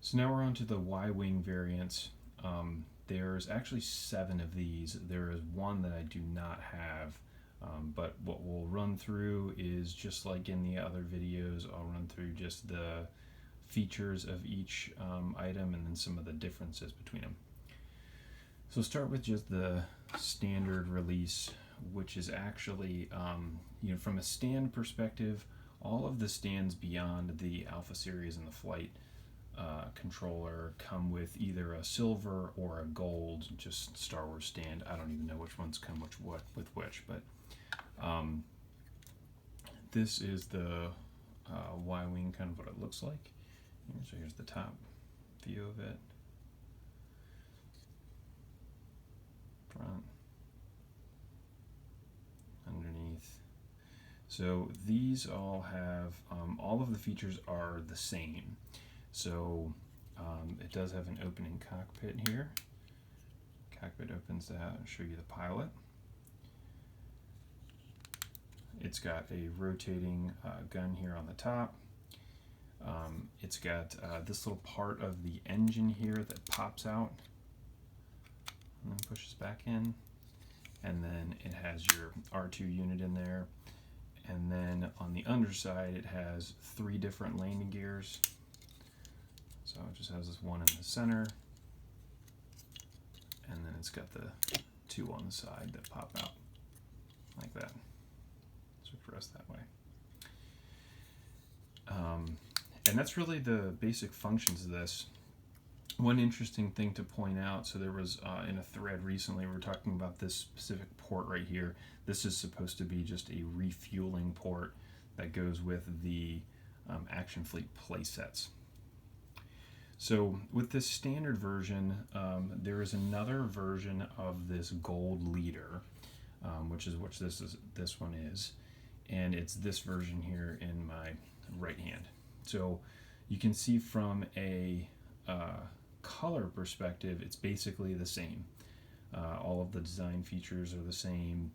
So now we're on to the Y-wing variants. There's actually 7 of these. There is one that I do not have, but what we'll run through is just like in the other videos. I'll run through just the features of each item and then some of the differences between them. So start with just the standard release, which is actually, from a stand perspective, all of the stands beyond the Alpha series and the Flight controller come with either a silver or a gold, just Star Wars stand. I don't even know which ones come with which, but this is the Y-wing, kind of what it looks like. So here's the top view of it. Front, underneath. So these all have, all of the features are the same. So it does have an opening cockpit here. Cockpit opens out and show you the pilot. It's got a rotating gun here on the top. It's got this little part of the engine here that pops out and then pushes back in. And then it has your R2 unit in there. And then on the underside, it has 3 different landing gears. So it just has this one in the center, and then it's got the 2 on the side that pop out like that. So press that way. And that's really the basic functions of this. One interesting thing to point out, so there was in a thread recently, we were talking about this specific port right here. This is supposed to be just a refueling port that goes with the Action Fleet playsets. So with this standard version, there is another version of this gold leader, which is what this one is, and it's this version here in my right hand. So you can see from a color perspective, it's basically the same. All of the design features are the same.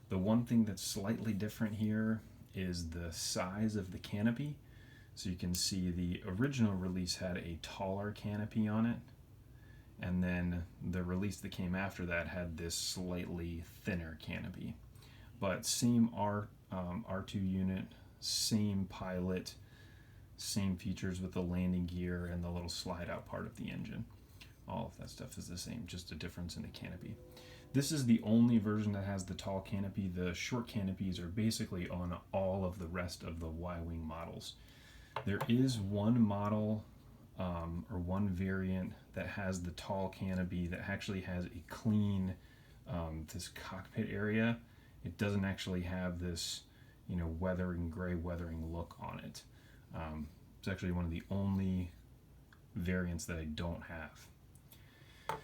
The one thing that's slightly different here is the size of the canopy. So you can see the original release had a taller canopy on it, and then the release that came after that had this slightly thinner canopy. But same R2 unit, same pilot, same features with the landing gear and the little slide out part of the engine. All of that stuff is the same, just a difference in the canopy. This is the only version that has the tall canopy. The short canopies are basically on all of the rest of the Y-wing models. There is one model or one variant that has the tall canopy that actually has a clean this cockpit area. It doesn't actually have this gray weathering look on it. It's actually one of the only variants that I don't have.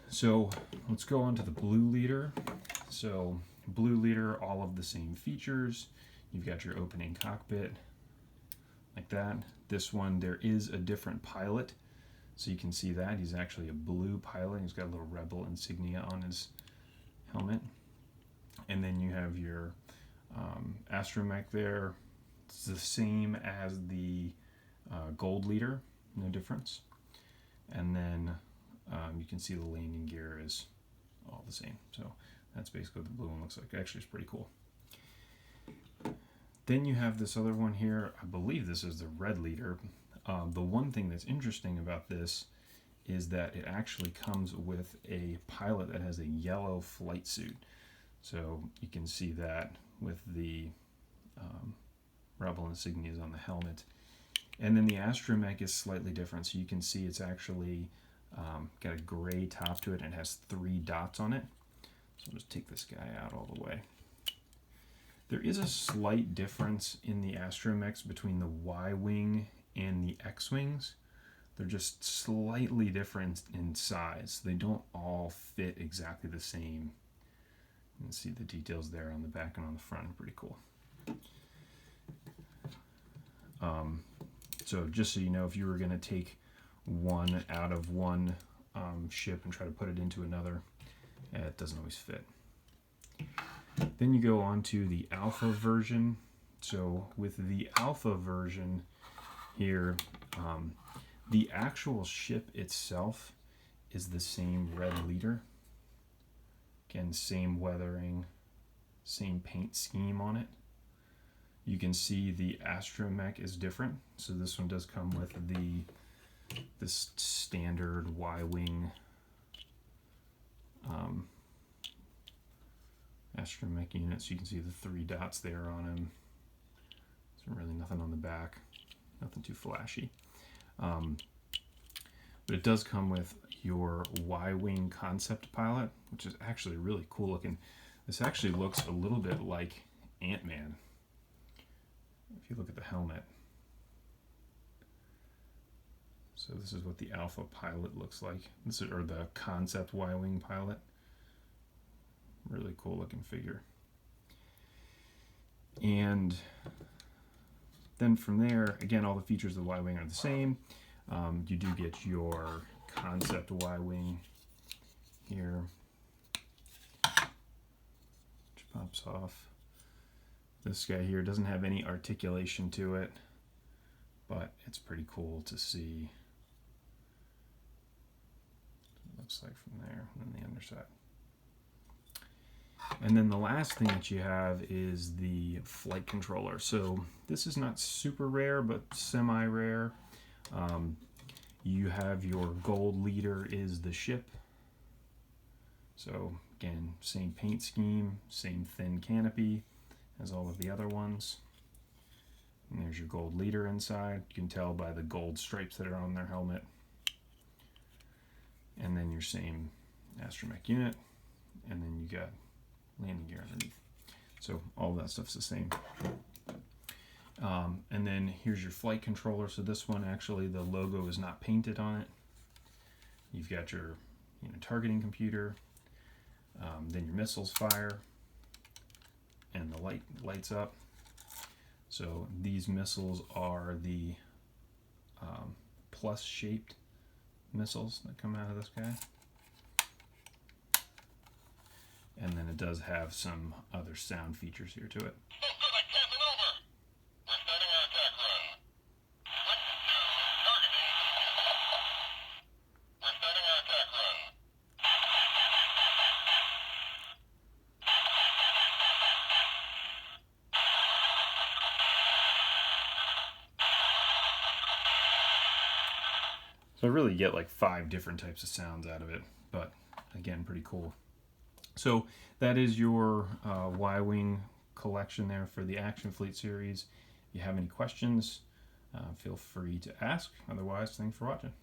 So let's go on to the blue leader. So blue leader, all of the same features. You've got your opening cockpit like that. This one, there is a different pilot, so you can see that he's actually a blue pilot. He's got a little Rebel insignia on his helmet. And then you have your astromech there. It's the same as the gold leader, no difference. And then you can see the landing gear is all the same. So that's basically what the blue one looks like. Actually, it's pretty cool. Then you have this other one here. I believe this is the red leader. The one thing that's interesting about this is that it actually comes with a pilot that has a yellow flight suit. So you can see that with the Rebel insignias on the helmet. And then the astromech is slightly different. So you can see it's actually got a gray top to it and it has 3 dots on it. So I'll just take this guy out all the way. There is a slight difference in the astromechs between the Y-wing and the X-wings. They're just slightly different in size. They don't all fit exactly the same. You can see the details there on the back and on the front. Pretty cool. So just so you know, if you were going to take one out of one ship and try to put it into another, it doesn't always fit. Then you go on to the alpha version. So with the alpha version here, The actual ship itself is the same red leader. Again, same weathering, same paint scheme on it. You can see the astromech is different. So this one does come with this standard Y-wing astromech unit. So you can see the 3 dots there on him. There's really nothing on the back, nothing too flashy. But it does come with your Y-wing concept pilot, which is actually really cool looking. This actually looks a little bit like Ant-Man. If you look at the helmet. So this is what the Alpha pilot looks like. This is, or the concept Y-wing pilot. Really cool looking figure. And then from there, again, all the features of the Y-wing are the same. You do get your concept Y-wing here, which pops off. This guy here doesn't have any articulation to it, but it's pretty cool to see. It looks like from there, and then the underside. And then the last thing that you have is the flight controller. So this is not super rare, but semi-rare. You have your gold leader is the ship. So again, same paint scheme, same thin canopy as all of the other ones. And there's your gold leader inside. You can tell by the gold stripes that are on their helmet. And then your same astromech unit. And then you got landing gear underneath. So all of that stuff's the same. And then here's your flight controller. So this one, actually, the logo is not painted on it. You've got your targeting computer, then your missiles fire, and the light lights up. So these missiles are the plus-shaped missiles that come out of this guy. And then it does have some other sound features here to it. So I really get like 5 different types of sounds out of it, but again, pretty cool. So that is your Y-wing collection there for the Action Fleet series. If you have any questions, feel free to ask. Otherwise, thanks for watching.